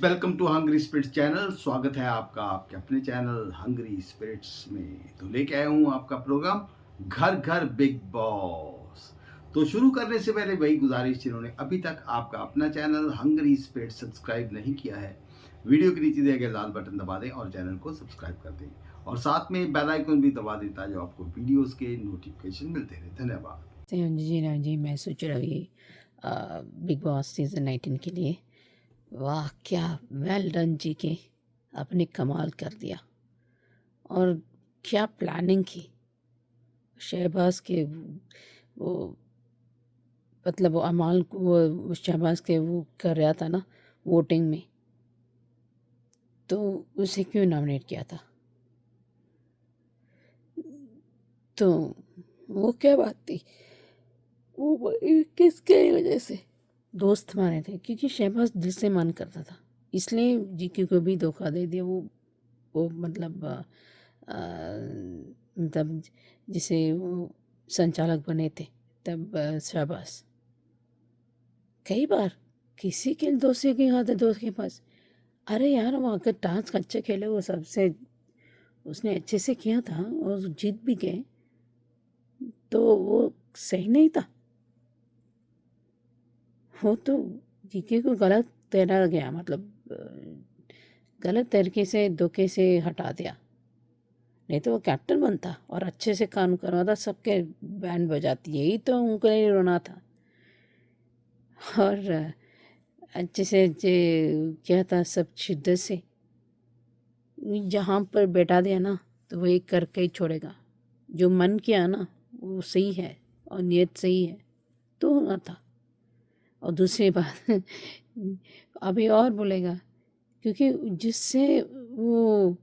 Welcome to Hungry Spirits channel. स्वागत है आपका आपके अपने चैनल हंग्री स्पिरिट्स में। तो लेके आया हूँ आपका प्रोग्राम घर घर बिग बॉस। तो शुरू करने से पहले वही गुजारिश, जिन्होंने अभी तक आपका अपना चैनल हंग्री स्पिरिट्स सब्सक्राइब नहीं किया है, वीडियो के नीचे दिए गए लाल बटन दबा दें और चैनल को सब्सक्राइब कर दें और साथ में बेल आइकन भी दबा देता है, जो आपको वीडियोस के नोटिफिकेशन मिलते रहे। धन्यवाद। जी मैं सोच रही बिग बॉस सीज़न 19 के लिए। वाह क्या वेल डन जी के, आपने कमाल कर दिया। और क्या प्लानिंग की शहबाज के, वो मतलब वो अमाल को वो शहबाज के वो कर रहा था ना वोटिंग में, तो उसे क्यों नॉमिनेट किया था? तो वो क्या बात थी? वो किसके वजह से दोस्त माने थे? क्योंकि शहबाज दिल से मन करता था, इसलिए जीके को भी धोखा दे दिया। वो मतलब जिसे वो संचालक बने थे तब शहबाज कई बार किसी के दोस्त के हाथ दोस्त के पास, अरे यार वो अगर टास्क अच्छे खेले, वो सबसे उसने अच्छे से किया था और जीत भी गए, तो वो सही नहीं था। वो तो जीके को गलत तैरा गया, मतलब गलत तरीके से धोखे से हटा दिया। नहीं तो वो कैप्टन बनता और अच्छे से काम करवाता, सबके बैंड बजाती। यही तो उनको लिए रोना था। और अच्छे से क्या था, सब शिद्दत से जहाँ पर बैठा दिया ना, तो वही करके ही छोड़ेगा। जो मन किया ना वो सही है और नियत सही है तो होना था। और दूसरी बात अभी और बोलेगा, क्योंकि जिससे वो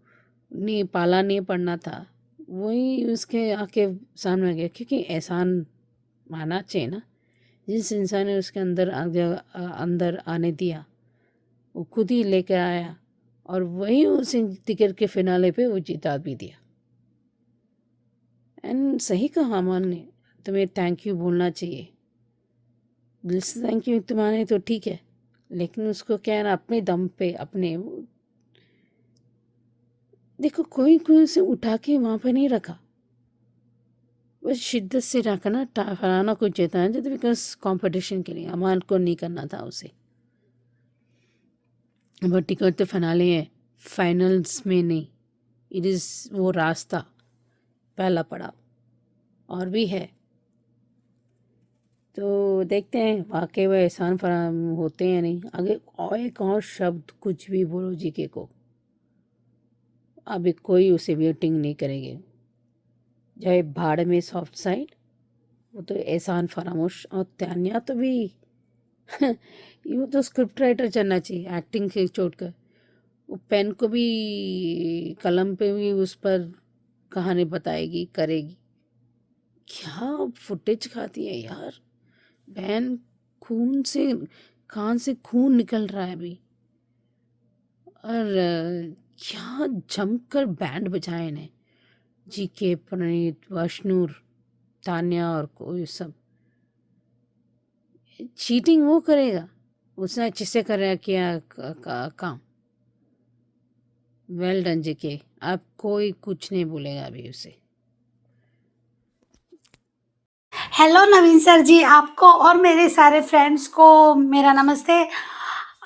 नहीं पाला नहीं पड़ना था, वही उसके आके सामने आ गया। क्योंकि एहसान माना चाहिए ना, जिस इंसान ने उसके अंदर अंदर आने दिया, वो खुद ही लेकर आया और वही उस टिकट के फिनाले पे वो जिता भी दिया। एंड सही कहा अमन ने, तुम्हें थैंक यू बोलना चाहिए। दिल से थैंक यू तुम्हारे तो ठीक है, लेकिन उसको क्या है ना, अपने दम पे अपने देखो, कोई उसे उठा के वहाँ पे नहीं रखा, बस शिद्दत से रखा ना। फलाना कुछ जीता है तो बिकॉज कंपटीशन के लिए अमान को नहीं करना था उसे। बट टिकट तो फिनाले है, फाइनल्स में नहीं। इट इज़ वो रास्ता पहला पड़ाव और भी है। तो देखते हैं वाकई वो एहसान फराम होते हैं नहीं। आगे और एक और शब्द कुछ भी बोलो जीके को, अभी कोई उसे वेटिंग नहीं करेंगे। चाहे भाड़ में सॉफ्ट साइड, वो तो एहसान फरामोश। और तान्या तो भी यूँ तो स्क्रिप्ट राइटर चलना चाहिए, एक्टिंग से छोड़कर। वो पेन को भी, कलम पे भी उस पर कहानी बताएगी, करेगी। क्या फुटेज खाती है यार बहन, खून से, कान से खून निकल रहा है अभी। और क्या जमकर बैंड बजाए ने जीके, प्रणीत, वैष्णुर, तान्या और कोई सब। चीटिंग वो करेगा, उसने अच्छे से कर किया काम। वेल डन जीके, अब कोई कुछ नहीं बोलेगा अभी उसे। हेलो नवीन सर जी, आपको और मेरे सारे फ्रेंड्स को मेरा नमस्ते।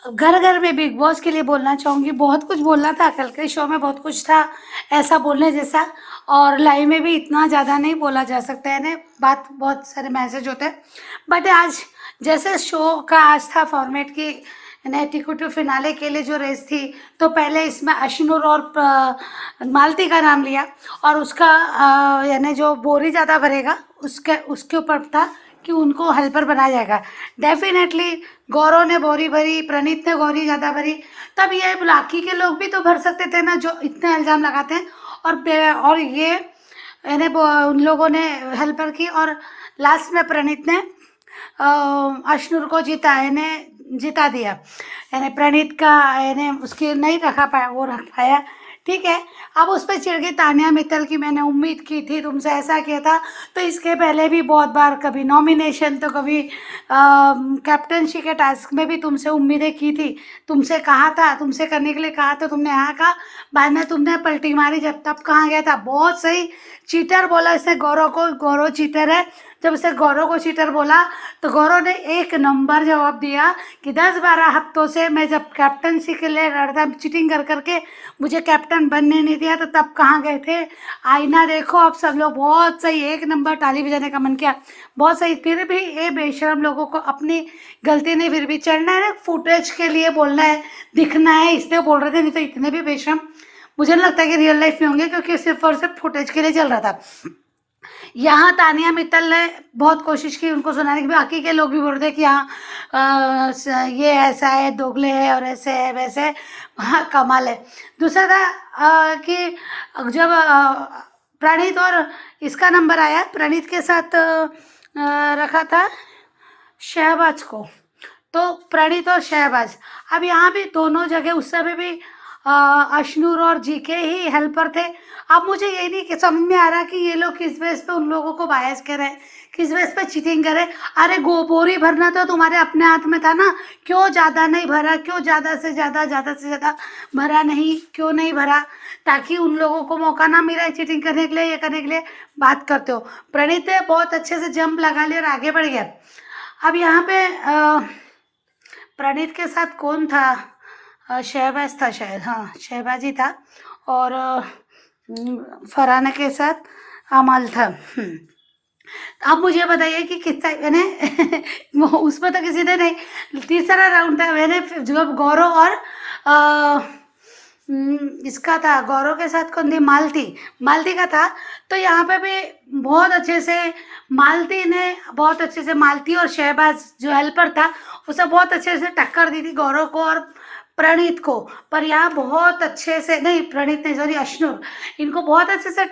घर घर में बिग बॉस के लिए बोलना चाहूँगी। बहुत कुछ बोलना था, कल के शो में बहुत कुछ था ऐसा बोलने जैसा, और लाइव में भी इतना ज़्यादा नहीं बोला जा सकता है ना, बात बहुत सारे मैसेज होते हैं। बट आज जैसे शो का आज था फॉर्मेट की यानी टिकट टू फिनाले के लिए जो रेस थी, तो पहले इसमें अश्नूर और मालती का नाम लिया और उसका यानी जो बोरी ज़्यादा भरेगा उसके ऊपर था कि उनको हेल्पर बनाया जाएगा। डेफिनेटली गौरव ने बोरी भरी, प्रणीत ने गौरी ज़्यादा भरी, तब ये बाकी के लोग भी तो भर सकते थे ना, जो इतने इल्ज़ाम लगाते हैं। और ये यानी उन लोगों ने हेल्पर की और लास्ट में प्रणीत ने अश्नूर को जिता दिया। यानी प्रणीत का यानी उसकी नहीं रखा पाया, वो रख पाया ठीक है। अब उस पे चिढ़ गई तानिया मित्तल की मैंने उम्मीद की थी तुमसे ऐसा किया था। तो इसके पहले भी बहुत बार कभी नॉमिनेशन तो कभी कैप्टनसी के टास्क में भी तुमसे उम्मीदें की थी, तुमसे कहा था, तुमसे करने के लिए कहा तो तुमने हाँ कहा, बाद में तुमने पलटी मारी जब तब कहाँ गया था। बहुत सही चीटर बोला इसने गौरव को, गौरव चीटर है। जब उसने गौरव को चीटर बोला तो गौरव ने एक नंबर जवाब दिया कि 10-12 हफ्तों से मैं जब कैप्टनसी के लिए लड़ता चीटिंग कर करके मुझे कैप्टन बनने नहीं दिया तो तब कहाँ गए थे। आईना देखो अब सब लोग, बहुत सही, एक नंबर, ताली बजाने का मन किया, बहुत सही। फिर भी ये बेशरम लोगों को अपनी गलती नहीं, फिर भी चढ़ना है ना, फुटेज के लिए बोलना है, दिखना है, इसलिए बोल रहे थे, नहीं तो इतने भी बेशरम मुझे नहीं लगता कि रियल लाइफ में होंगे, क्योंकि सिर्फ और सिर्फ फुटेज के लिए चल रहा था। यहाँ तानिया मित्तल ने बहुत कोशिश की उनको सुनाने की, बाकी के लोग भी बोल रहे थे कि हाँ ये ऐसा है, दोगले है और ऐसे है वैसे है, हाँ कमाल है। दूसरा था कि जब प्रणीत और इसका नंबर आया, प्रणीत के साथ रखा था शहबाज को, तो प्रणीत और शहबाज, अब यहाँ भी दोनों जगह उस समय भी अशनूर और जीके ही हेल्पर थे। अब मुझे ये नहीं कि समझ में आ रहा कि ये लोग किस बेस पे उन लोगों को बायस कर रहे हैं, किस बेस पे चीटिंग करे। अरे बोरी भरना तो तुम्हारे अपने हाथ में था ना, क्यों ज़्यादा नहीं भरा, क्यों ज़्यादा से ज़्यादा भरा नहीं, क्यों नहीं भरा, ताकि उन लोगों को मौका ना मिला चीटिंग करने के लिए, ये करने के लिए बात करते हो। प्रणीत ने बहुत अच्छे से जंप लगा लिया और आगे बढ़ गया। अब यहाँ पे प्रणीत के साथ कौन था, शहबाज था शायद, हाँ शहबाज ही था, और फरहाना के साथ अमल था। अब मुझे बताइए कि किस टाइप मैंने उसमें तो किसी ने नहीं, तीसरा राउंड था, मैंने जब गौरव और इसका था, गौरव के साथ कौन थी, मालती का था। तो यहाँ पे भी बहुत अच्छे से मालती और शहबाज जो हेल्पर था उसे बहुत अच्छे से टक्कर दी थी गौरव को और प्रणीत को। पर यहाँ बहुत अच्छे से नहीं, प्रणीत नहीं सॉरी अशनूर, इनको बहुत अच्छे से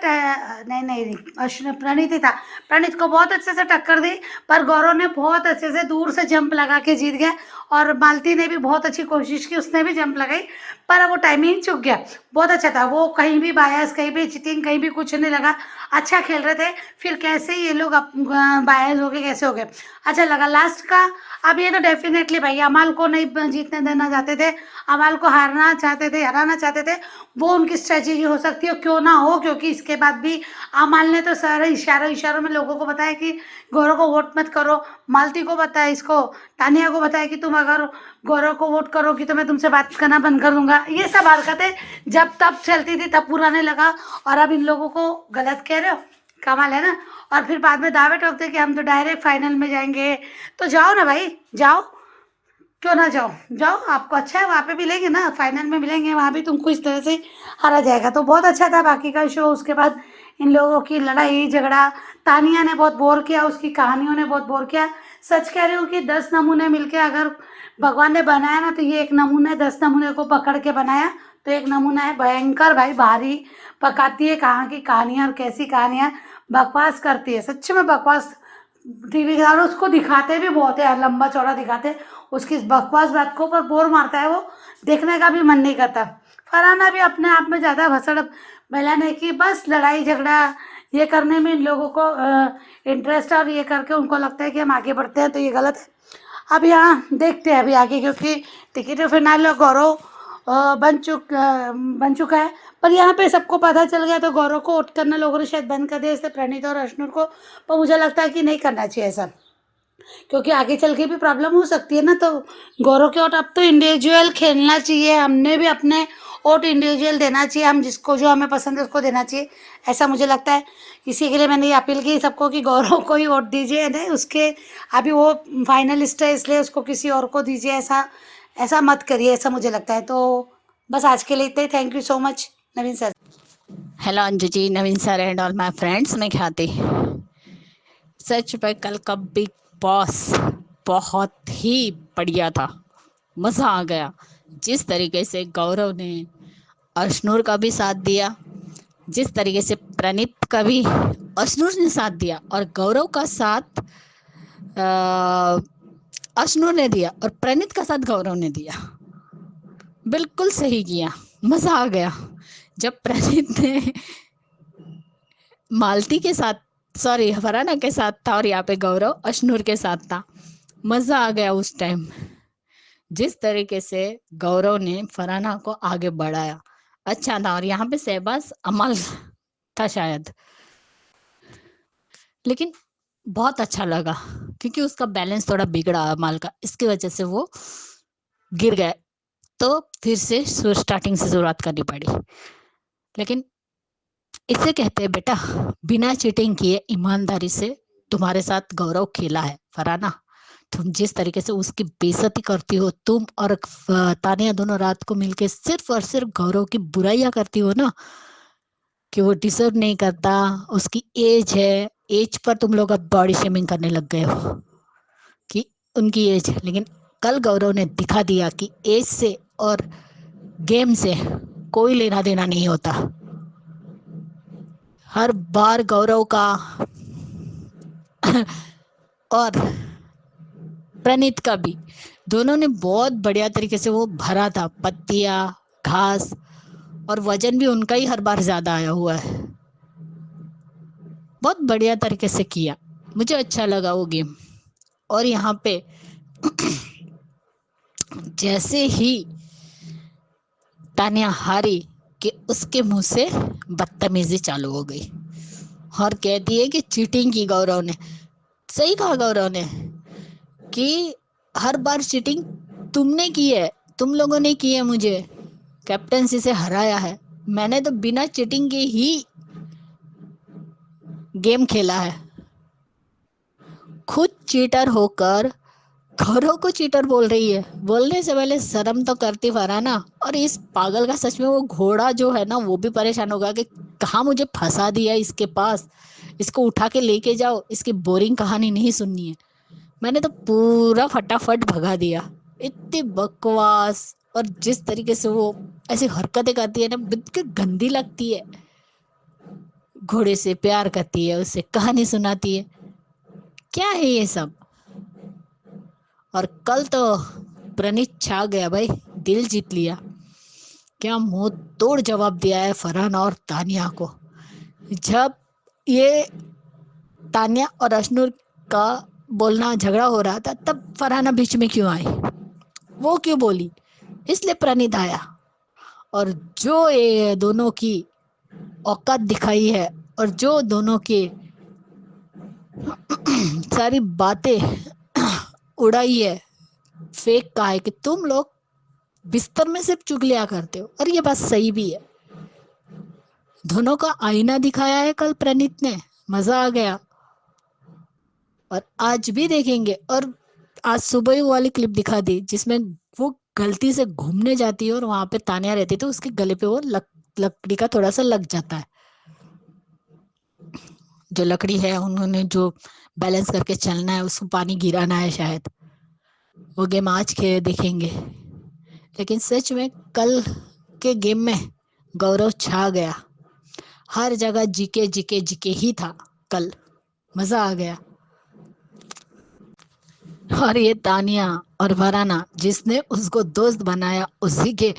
नहीं अशनूर, प्रणीत ही था, प्रणीत को बहुत अच्छे से टक्कर दी। पर गौरव ने बहुत अच्छे से दूर से जंप लगा के जीत गया, और मालती ने भी बहुत अच्छी कोशिश की, उसने भी जंप लगाई, पर वो टाइमिंग चूक गया। बहुत अच्छा था वो, कहीं भी बायस, कहीं भी चीटिंग, कहीं भी कुछ नहीं लगा, अच्छा खेल रहे थे। फिर कैसे ये लोग बायस हो गए, कैसे हो गए, अच्छा लगा लास्ट का। अब ये तो डेफिनेटली भाई अमाल को नहीं जीतने देना चाहते थे, अमाल को हराना चाहते थे, वो उनकी स्ट्रेटेजी हो सकती है, क्यों ना हो, क्योंकि इसके बाद भी अमाल ने तो सारे इशारों में लोगों को बताया कि गौरव को वोट मत करो, मालती को बताया, इसको तानिया को बताया कि तुम अगर गौरव को वोट करोगी तो मैं तुमसे बात करना बंद कर दूंगा। ये सब हरकतें जब तब चलती थी, तब पूरा नहीं लगा, और अब इन लोगों को गलत कह रहे हो, कमाल है ना। और फिर बाद में दावे ठोकते कि हम तो डायरेक्ट फाइनल में जाएंगे, तो जाओ ना भाई, जाओ, क्यों ना जाओ, आपको अच्छा है, वहाँ पे मिलेंगे ना, फाइनल में मिलेंगे, वहाँ भी तुमको इस तरह से हारा जाएगा। तो बहुत अच्छा था बाकी का शो। उसके बाद इन लोगों की लड़ाई झगड़ा, तानिया ने बहुत बोर किया, उसकी कहानियों ने बहुत बोर किया। सच कह रही हूँ कि 10 नमूने मिलके अगर भगवान ने बनाया ना, तो ये एक नमूना 10 नमूने को पकड़ के बनाया, तो एक नमूना है भयंकर भाई, भारी पकाती है कहाँ की कहानियाँ और कैसी कहानियाँ, बकवास करती है, सच्ची में बकवास। टीवी के सामने उसको दिखाते भी बहुत है, लंबा चौड़ा दिखाते उसकी इस बकवास बात को, पर बोर मारता है वो, देखने का भी मन नहीं करता। फरहाना भी अपने आप में ज़्यादा भसड़ फैलाने की, बस लड़ाई झगड़ा ये करने में इन लोगों को इंटरेस्ट है, और ये करके उनको लगता है कि हम आगे बढ़ते हैं, तो ये गलत है। अब यहाँ देखते हैं अभी आगे, क्योंकि टिकट फिनाले गौरव बन चुका है, पर यहाँ पे सबको पता चल गया, तो गौरव को वोट करना लोगों ने शायद बंद कर दिया, इससे प्रणीत और अशनूर को। पर मुझे लगता है कि नहीं करना चाहिए ऐसा, क्योंकि आगे चल के भी प्रॉब्लम हो सकती है ना। तो गौरव के वोट, अब तो इंडिविजुअल खेलना चाहिए, हमने भी अपने वोट इंडिविजुअल देना चाहिए, हम जिसको जो हमें पसंद है उसको देना चाहिए, ऐसा मुझे लगता है। इसी के लिए मैंने ये अपील की सबको कि गौरव को ही वोट दीजिए, नहीं उसके अभी वो फाइनलिस्ट है इसलिए उसको किसी और को दीजिए, ऐसा मत करिए, ऐसा मुझे लगता है। तो बस आज के लिए इतना ही, thank you so much Naveen sir. Hello Anju ji, Naveen sir and all my friends, मैं ख्याति। सच में कल का बिग बॉस बहुत ही बढ़िया था, मज़ा आ गया। जिस तरीके से गौरव ने अशनूर का भी साथ दिया, जिस तरीके से प्रणीत का भी अशनूर ने साथ दिया, और गौरव का साथ अशनूर ने दिया, और प्रणीत का साथ गौरव ने दिया, बिल्कुल सही किया, मज़ा आ गया। जब प्रणीत ने मालती के साथ, सॉरी फरहाना के साथ था और यहाँ पे गौरव अशनूर के साथ था, मजा आ गया उस टाइम। जिस तरीके से गौरव ने फरहाना को आगे बढ़ाया अच्छा था। और यहाँ पे शहबाज अमल था शायद, लेकिन बहुत अच्छा लगा क्योंकि उसका बैलेंस थोड़ा बिगड़ा अमल का, इसकी वजह से वो गिर गए, तो फिर से स्टार्टिंग से शुरुआत करनी पड़ी। लेकिन इसे कहते हैं बेटा, बिना चीटिंग किए ईमानदारी से तुम्हारे साथ गौरव खेला है फरहाना। तुम जिस तरीके से उसकी बेइज्जती करती हो, तुम और तानिया दोनों रात को मिलके सिर्फ और सिर्फ गौरव की बुराइयां करती हो ना, कि वो डिजर्व नहीं करता, उसकी एज है, एज पर तुम लोग अब बॉडी शेमिंग करने लग गए हो कि उनकी एज है। लेकिन कल गौरव ने दिखा दिया कि एज से और गेम से कोई लेना देना नहीं होता। हर बार गौरव का और प्रणीत का भी, दोनों ने बहुत बढ़िया तरीके से वो भरा था, पत्तियां, घास, और वजन भी उनका ही हर बार ज्यादा आया हुआ है। बहुत बढ़िया तरीके से किया, मुझे अच्छा लगा वो गेम। और यहाँ पे जैसे ही तानिया हारी कि उसके मुंह से बदतमीजी चालू हो गई और कहती है कि चीटिंग की गौरव ने। सही कहा गौरव ने कि हर बार चीटिंग तुमने की है, तुम लोगों ने की है, मुझे कैप्टनसी से हराया है, मैंने तो बिना चीटिंग के ही गेम खेला है। खुद चीटर होकर गौरव को चीटर बोल रही है। बोलने से पहले शर्म तो करती फरहाना। और इस पागल का सच में वो घोड़ा जो है ना, वो भी परेशान होगा कि कहाँ मुझे फंसा दिया इसके पास, इसको उठा के लेके जाओ, इसकी बोरिंग कहानी नहीं सुननी है। मैंने तो पूरा फटाफट भगा दिया। इतनी बकवास, और जिस तरीके से वो ऐसी हरकतें करती है ना, बिल्कुल गंदी लगती है। घोड़े से प्यार करती है, उससे कहानी सुनाती है, क्या है ये सब। और कल तो प्रणीत छा गया भाई, दिल जीत लिया। क्या मुंह तोड़ जवाब दिया है फरहान और तानिया को। जब ये तानिया और अशनूर का बोलना झगड़ा हो रहा था, तब फरहाना बीच में क्यों आई, वो क्यों बोली, इसलिए प्रणीत आया। और जो ये दोनों की औकात दिखाई है, और जो दोनों की सारी बातें उड़ाई है, फेक कहा है कि तुम लोग बिस्तर में सिर्फ चुगलियां करते हो। और ये बात सही भी है। दोनों का आईना दिखाया है कल प्रणीत ने, मजा आ गया। और आज भी देखेंगे। और आज सुबह ही वाली क्लिप दिखा दी जिसमें वो गलती से घूमने जाती है और वहां पे तानिया रहती है, तो उसके गले पे वो लकड़ी का थोड़ा सा लग जाता है। जो लकड़ी है, उन्होंने जो बैलेंस करके चलना है, उसको पानी गिराना है शायद। वो गेम आज के देखेंगे। लेकिन सच में कल के गेम में गौरव छा गया। हर जगह जीके जीके जीके ही था कल, मजा आ गया। और ये तानिया और फरहाना जिसने उसको दोस्त बनाया, उसी के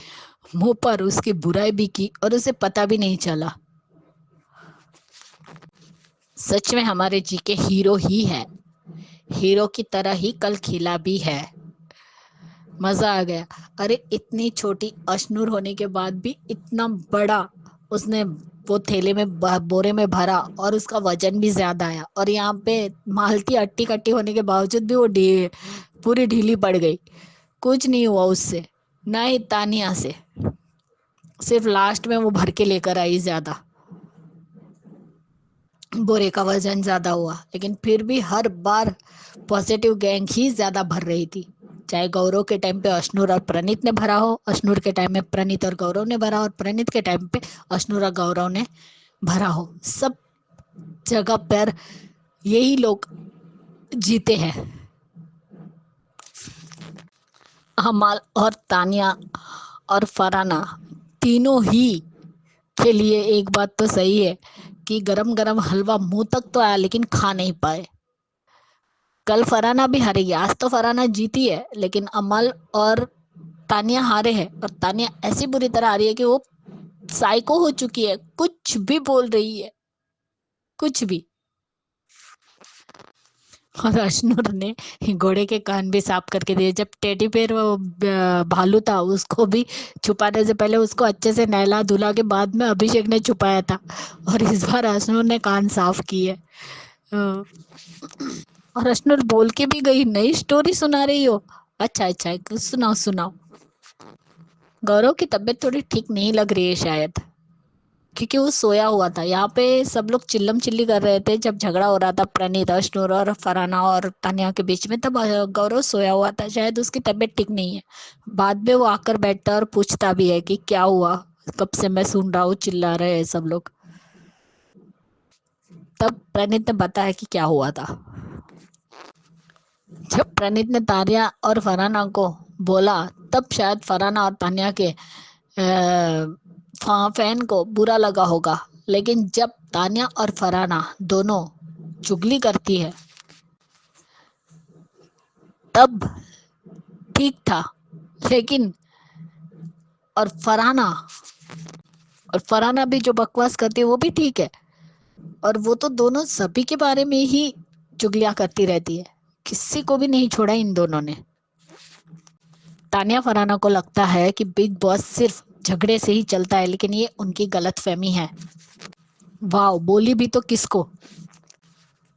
मुंह पर उसकी बुराई भी की और उसे पता भी नहीं चला। सच में हमारे जीके हीरो ही है, हीरो की तरह ही कल खेला भी है, मजा आ गया। अरे इतनी छोटी अशनूर होने के बाद भी इतना बड़ा उसने वो थैले में बोरे में भरा, और उसका वजन भी ज्यादा आया। और यहाँ पे मालती अट्टी कट्टी होने के बावजूद भी वो पूरी ढीली पड़ गई, कुछ नहीं हुआ उससे, ना ही तानिया से। सिर्फ लास्ट में वो भर के लेकर आई, ज्यादा बोरे का वजन ज्यादा हुआ। लेकिन फिर भी हर बार पॉजिटिव गैंग ही ज्यादा भर रही थी। चाहे गौरव के टाइम पे अशनूर और प्रणीत ने भरा हो, अशनूर के टाइम में प्रणीत और गौरव ने भरा, और प्रणीत के टाइम पे अशनूर और गौरव ने भरा हो। सब जगह पर यही लोग जीते हैं। अमल और तानिया और फरहाना तीनों ही के लिए एक बात तो सही है कि गरम गरम हलवा मुंह तक तो आया, लेकिन खा नहीं पाए। कल फरहाना भी हारेगी। आज तो फरहाना जीती है, लेकिन अमल और तानिया हारे हैं। और तानिया ऐसी बुरी तरह हारी है कि वो साइको हो चुकी है, कुछ भी बोल रही है, कुछ भी। और अश्नूर ने घोड़े के कान भी साफ करके दिए। जब टेडी बेयर वो भालू था, उसको भी छुपाने से पहले उसको अच्छे से नहला धुला के बाद में अभिषेक ने छुपाया था, और इस बार अश्नूर ने कान साफ किए। हाँ। और अश्नूर बोल के भी गई, नई स्टोरी सुना रही हो? अच्छा अच्छा, सुनाओ सुनाओ। गौरव की तबीयत थोड़ी ठीक नहीं लग रही है शायद, क्योंकि वो सोया हुआ था। यहाँ पे सब लोग चिल्लम चिल्ली कर रहे थे जब झगड़ा हो रहा था प्रणीत, अश्नूर और फरहाना और तानिया के बीच में, तब गौरव सोया हुआ था, शायद उसकी तबीयत ठीक नहीं है। बाद में वो आकर बैठता और पूछता भी है कि क्या हुआ, कब से मैं सुन रहा हूँ चिल्ला रहे हैं सब लोग। तब प्रणीत ने बताया कि क्या हुआ था। जब प्रणीत ने तानिया और फरहाना को बोला, तब शायद फरहाना और तानिया के फैन को बुरा लगा होगा, लेकिन जब तानिया और फरहाना दोनों चुगली करती है तब ठीक था। लेकिन और फरहाना भी जो बकवास करती है वो भी ठीक है, और वो तो दोनों सभी के बारे में ही चुगलियां करती रहती है, किसी को भी नहीं छोड़ा इन दोनों ने। तानिया फरहाना को लगता है कि बिग बॉस सिर्फ झगड़े से ही चलता है, लेकिन ये उनकी गलतफहमी है। वाह, बोली भी तो किसको।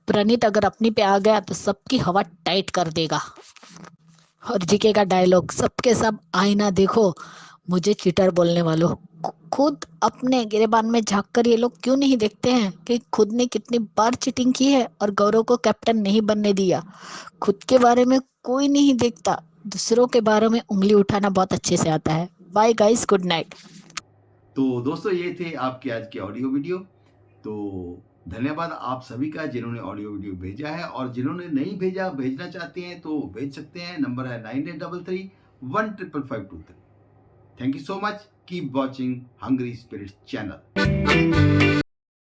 प्रणीत अगर अपनी पे आ गया तो सबकी हवा टाइट कर देगा। और जीके का डायलॉग, सबके सब आईना देखो, मुझे चीटर बोलने वालों। खुद अपने गिरेबान में झांक कर ये लोग क्यों नहीं देखते हैं कि खुद ने कितनी बार चीटिंग की है और गौरव को कैप्टन नहीं बनने दिया। खुद के बारे में कोई नहीं देखता, दूसरों के बारे में उंगली उठाना बहुत अच्छे से आता है। Bye guys, good night. तो दोस्तों, ये थे आपके आज के ऑडियो वीडियो। तो धन्यवाद आप सभी का जिन्होंने ऑडियो वीडियो भेजा है, और जिन्होंने नहीं भेजा, भेजना चाहते हैं तो भेज सकते हैं। नंबर है 9833 15553। Thank you so much. Keep watching Hungry Spirits channel.